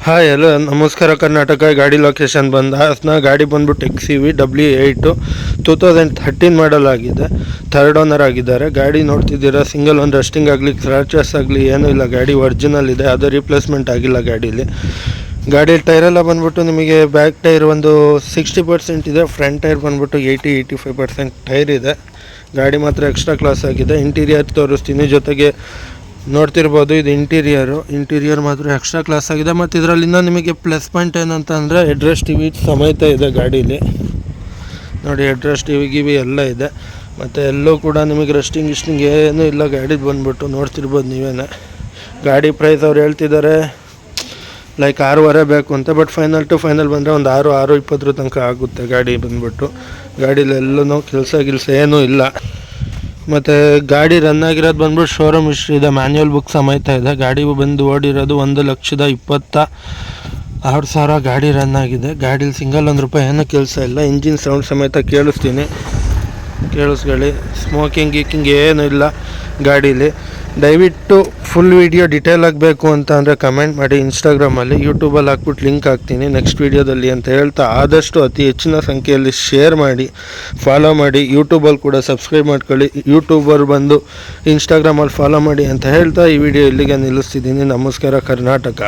Hi hello ನಮಸ್ಕಾರ ಕರ್ನಾಟಕ. ಗಾಡಿ location ಬಂದು ಹಾಸನ. ಗಾಡಿ ಬಂದ್ಬಿಟ್ಟು XUV W8 2013 ಮಾಡಲ್ ಆಗಿದೆ. ಥರ್ಡ್ ಓನರ್ ಆಗಿದ್ದಾರೆ. ಗಾಡಿ ನೋಡ್ತಿದ್ದೀರಾ, ಸಿಂಗಲ್ ಒಂದು ರಸ್ಟಿಂಗ್ ಆಗಲಿ ಸ್ಕ್ರಾಚಸ್ ಆಗಲಿ ಏನೂ ಇಲ್ಲ. ಗಾಡಿ ಒರಿಜಿನಲ್ ಇದೆ, ಅದು ರಿಪ್ಲೇಸ್ಮೆಂಟ್ ಆಗಿಲ್ಲ ಗಾಡೀಲಿ. ಗಾಡಿ ಟೈರೆಲ್ಲ ಬಂದ್ಬಿಟ್ಟು ನಿಮಗೆ ಬ್ಯಾಕ್ ಟೈರ್ ಒಂದು 60% ಇದೆ. ಫ್ರಂಟ್ ಟೈರ್ ಬಂದ್ಬಿಟ್ಟು 80-85% ಟೈರ್ ಇದೆ. ಗಾಡಿ ಮಾತ್ರ ಎಕ್ಸ್ಟ್ರಾ ಕ್ಲಾಸ್ ಆಗಿದೆ. ಇಂಟೀರಿಯರ್ ತೋರಿಸ್ತೀನಿ, ಜೊತೆಗೆ ನೋಡ್ತಿರ್ಬೋದು ಇದು ಇಂಟೀರಿಯರ್ ಮಾತ್ರ ಎಕ್ಸ್ಟ್ರಾ ಕ್ಲಾಸ್ ಆಗಿದೆ. ಮತ್ತು ಇದರಲ್ಲಿಂದ ನಿಮಗೆ ಪ್ಲಸ್ ಪಾಯಿಂಟ್ ಏನಂತ ಅಂದರೆ ಅಡ್ರೆಸ್ ಟಿ ವಿ ಸಮೇತ ಇದೆ ಗಾಡೀಲಿ. ನೋಡಿ, ಅಡ್ರೆಸ್ ಟಿ ವಿ ಎಲ್ಲ ಇದೆ. ಮತ್ತು ಎಲ್ಲೂ ಕೂಡ ನಿಮಗೆ ರೆಸ್ಟಿಂಗ್ ಏನೂ ಇಲ್ಲ. ಗಾಡಿದು ಬಂದ್ಬಿಟ್ಟು ನೋಡ್ತಿರ್ಬೋದು ನೀವೇ. ಗಾಡಿ ಪ್ರೈಸ್ ಅವ್ರು ಹೇಳ್ತಿದ್ದಾರೆ ಲೈಕ್ 6.5 ಬೇಕು ಅಂತ. ಬಟ್ ಫೈನಲ್ ಬಂದರೆ ಒಂದು 6-6.20 ತನಕ ಆಗುತ್ತೆ ಗಾಡಿ ಬಂದ್ಬಿಟ್ಟು. ಗಾಡೀಲಿ ಎಲ್ಲೂ ಕೆಲಸ ಏನೂ ಇಲ್ಲ. ಮತ್ತು ಗಾಡಿ ರನ್ ಆಗಿರೋದು ಬಂದ್ಬಿಟ್ಟು ಶೋರೂಮ್ ಹಿಸ್ಟ್ರಿ ಇದೆ, ಮ್ಯಾನ್ಯುವಲ್ ಬುಕ್ ಸಮೇತ ಇದೆ. ಗಾಡಿ ಬಂದು ಓಡಿರೋದು 1,26,000 ಗಾಡಿ ರನ್ ಆಗಿದೆ. ಗಾಡೀಲಿ ಸಿಂಗಲ್ ₹1 ಏನೂ ಕೆಲಸ ಇಲ್ಲ. ಇಂಜಿನ್ ಸೌಂಡ್ ಸಮೇತ ಕೇಳಿಸ್ಕೊಳ್ಳಿ. ಸ್ಮೋಕಿಂಗ್ ಏನೂ ಇಲ್ಲ ಗಾಡೀಲಿ. ದಯವಿಟ್ಟು ಫುಲ್ ವೀಡಿಯೋ ಡೀಟೇಲ್ ಆಗಬೇಕು ಅಂತ ಅಂದರೆ ಕಮೆಂಟ್ ಮಾಡಿ. ಇನ್ಸ್ಟಾಗ್ರಾಮಲ್ಲಿ, ಯೂಟ್ಯೂಬಲ್ಲಿ ಹಾಕ್ಬಿಟ್ಟು ಲಿಂಕ್ ಹಾಕ್ತೀನಿ ನೆಕ್ಸ್ಟ್ ವೀಡಿಯೋದಲ್ಲಿ ಅಂತ ಹೇಳ್ತಾ, ಆದಷ್ಟು ಅತಿ ಹೆಚ್ಚಿನ ಸಂಖ್ಯೆಯಲ್ಲಿ ಶೇರ್ ಮಾಡಿ, ಫಾಲೋ ಮಾಡಿ. ಯೂಟ್ಯೂಬಲ್ಲಿ ಕೂಡ ಸಬ್ಸ್ಕ್ರೈಬ್ ಮಾಡ್ಕೊಳ್ಳಿ. ಯೂಟ್ಯೂಬರ್ ಬಂದು ಇನ್ಸ್ಟಾಗ್ರಾಮಲ್ಲಿ ಫಾಲೋ ಮಾಡಿ ಅಂತ ಹೇಳ್ತಾ ಈ ವಿಡಿಯೋ ಇಲ್ಲಿಗೆ ನಿಲ್ಲಿಸ್ತಿದ್ದೀನಿ. ನಮಸ್ಕಾರ ಕರ್ನಾಟಕ.